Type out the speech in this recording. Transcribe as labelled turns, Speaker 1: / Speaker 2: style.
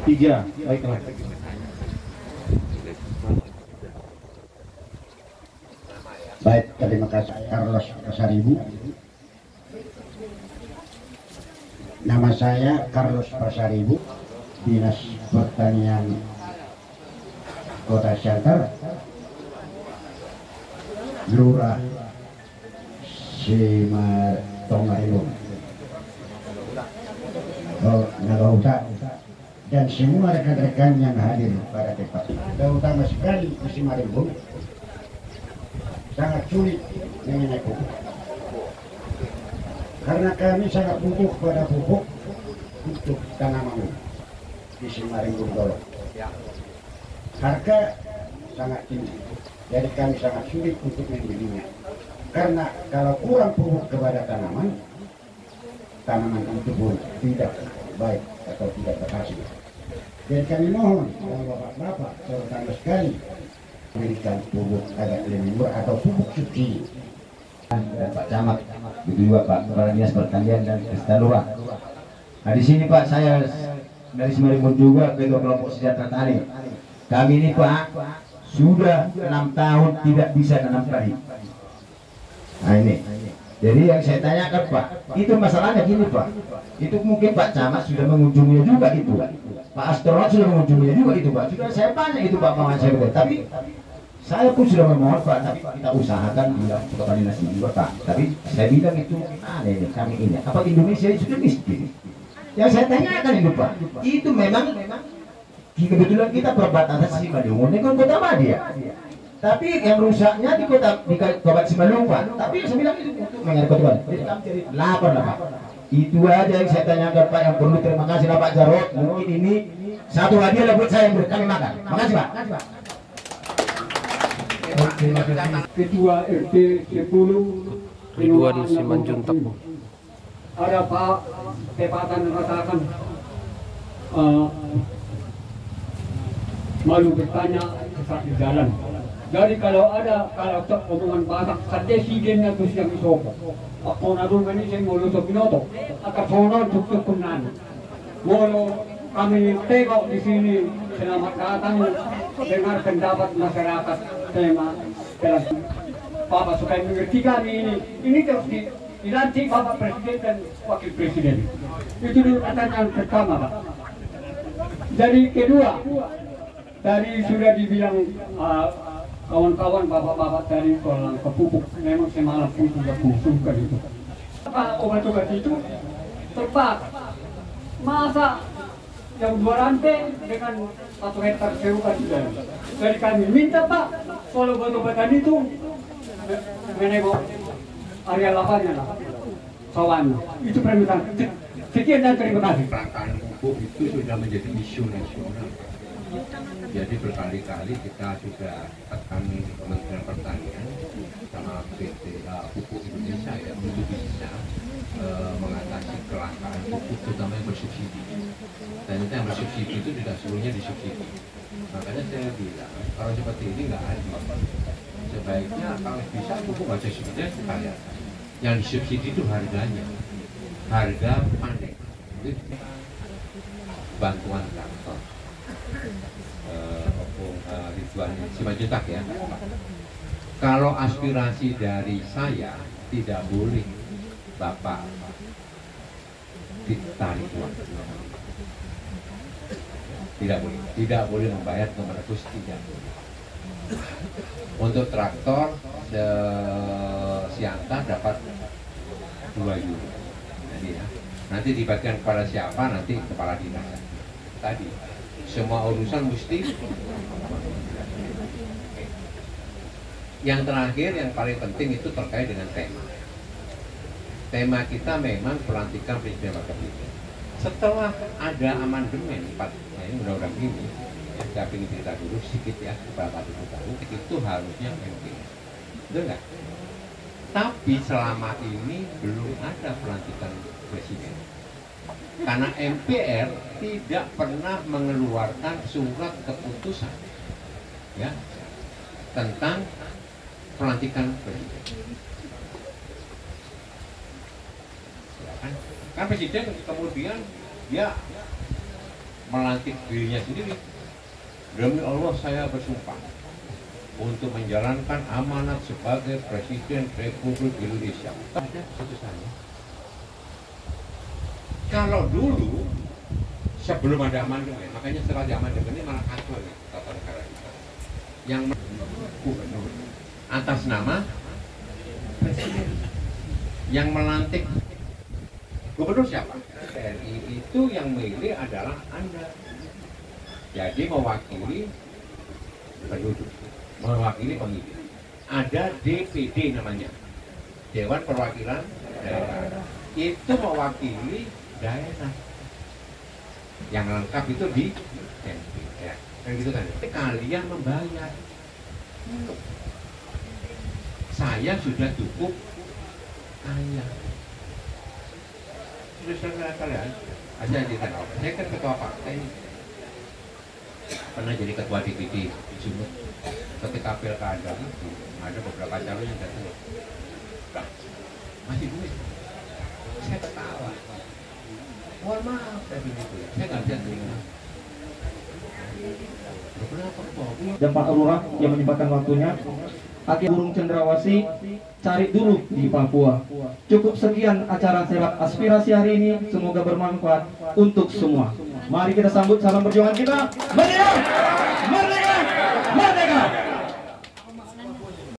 Speaker 1: Tiga, baiklah.
Speaker 2: Baik, terima kasih Carlos Pasaribu. Nama saya Carlos Pasaribu, Dinas Pertanian Kota Siantar, Lurah Simatongaribo, Nagauta, dan semua rekan-rekan yang hadir pada tempat ini. Terutama sekali di Simatongaribo, sangat sulit mengenai pupuk, karena kami sangat butuh pada pupuk untuk tanaman di Simatongaribo Dolok. Harga sangat tinggi, jadi kami sangat sulit untuk membelinya. Karena kalau kurang pupuk kepada tanaman itu pun tidak baik atau tidak berhasil. Jadi kami mohon bapak-bapak terutama sekali memberikan pupuk agak lebih murah atau pupuk subsidi.
Speaker 3: Dan Pak Camat, begitu juga Pak Kepala Dinas Pertanian dan Kristal Lurah. Nah di sini Pak, saya dari Simatongaribo juga ketua kelompok sejahtera tani. Kami ini Pak sudah 6 tahun tidak bisa tanam padi. Nah ini, jadi yang saya tanyakan Pak, itu masalahnya gini Pak. Itu mungkin Pak Camat sudah mengunjunginya juga itu. Pak Astronot sudah mengunjunginya juga itu Pak. Sudah saya tanya itu Pak Maman saya, tapi saya pun sudah memohon Pak, tapi kita usahakan bilang kepada dinas juga Pak. Tapi saya bilang itu aneh kami ini. Apa Indonesia sudah miskin? Yang saya tanyakan itu Pak, itu memang kebetulan kita perbatasan Simalungun ini kan kota Madia. Tapi yang rusaknya di Kabupaten Simalungun Pak. Tapi saya bilang itu untuk mengenai kota. Jadi kami cari lapor lah Pak. Itu aja yang saya tanyakan Pak, yang perlu terima kasih lah Pak Jarod. Mungkin ini satu hadiah lah buat saya yang kami makan. Makasih Pak.
Speaker 4: Terima kasih. Ketua RT 10
Speaker 5: Ridwan Simanjuntak.
Speaker 4: Ada Pak Tepatan mengatakan malu bertanya saat di jalan. Jadi kalau omongan batak, kadesidennya itu siang isoko. Ako na doon ini saya mulu sa Pinoto. Akasono tuktok kunan. Mulu kami tengok di sini, selamat datang dengar pendapat masyarakat tema kelas. Bapak supaya mengerti kami ini. Ini terus dilantik Bapak Presiden dan Wakil Presiden. Itu dulu pertanyaan pertama Pak. Jadi kedua, tadi sudah dibilang kawan-kawan bapak-bapak dari tolong ke pupuk, memang semalam pun sudah pusungkan itu. Obat-obat itu tepat. Masa yang 2 rantai dengan 1 hektar serukan sudah. Jadi kami minta Pak, kalau obat-obatan itu menengok area lapannya lah, sawannya. Itu permintaan. Sekian dan terima kasih.
Speaker 6: Rangkaian pupuk itu sudah menjadi isu nasional. Jadi berkali-kali kita sudah tekan Kementerian Pertanian sama PT Pupuk Indonesia ya untuk bisa mengatasi kelangkaan pupuk terutama yang bersubsidi. Dan itu yang bersubsidi itu tidak seluruhnya disubsidi. Makanya saya bilang kalau seperti ini nggak adil. Sebaiknya kalau bisa pupuk nggak disubsidi sekalian. Yang disubsidi itu harganya, harga panen, bantuan traktor. Ridwan Simanjuntak ya. Kalau aspirasi dari saya tidak boleh Bapak ditarik uang. Tidak boleh membayar nomor ratus, tidak boleh. Untuk traktor Siantar dapat 2 euro. Jadi ya, nanti dibagikan kepada siapa nanti kepala dinas. Tadi semua urusan mesti. Yang terakhir, yang paling penting itu terkait dengan tema. Tema kita memang pelantikan Presiden Wakil Presiden. Setelah ada amandemen 4, ini undang-undang ini, saya ingin cerita dulu sedikit ya, beberapa tahu itu harusnya MPR. Betul nggak? Tapi selama ini belum ada pelantikan Presiden. Karena MPR tidak pernah mengeluarkan surat keputusan ya tentang pelantikan presiden. Ya kan? Kan presiden kemudian dia melantik dirinya sendiri. Demi Allah saya bersumpah untuk menjalankan amanat sebagai Presiden Republik Indonesia. Ada putusannya. Kalau dulu sebelum ada amandemen, makanya setelah ada amandemen ini malah kacau ya tata negara kita. Yang gubernur atas nama presiden, yang melantik gubernur siapa? RI itu yang memilih adalah Anda. Jadi mewakili penduduk, mewakili pemilih. Ada DPD namanya, Dewan Perwakilan Daerah. Itu mewakili daerah. Yang lengkap itu di MPR. Kan gitu kan? Kalian membayar. Saya sudah cukup kaya. Sudah kalian. Aja cerita. Saya kan ketua partai. Pernah jadi ketua DPD di Sumut. Ketika pilkada itu ada beberapa calon yang datang. Nah, masih duit. Saya ketawa. Mohon maaf saya begitu. Saya nggak bisa terima. Kenapa kok?
Speaker 1: Dan Pak Lurah yang menyempatkan waktunya. Aki burung cendrawasih cari dulu di Papua. Cukup sekian acara serak aspirasi hari ini. Semoga bermanfaat untuk semua. Mari kita sambut salam perjuangan kita. Merdeka!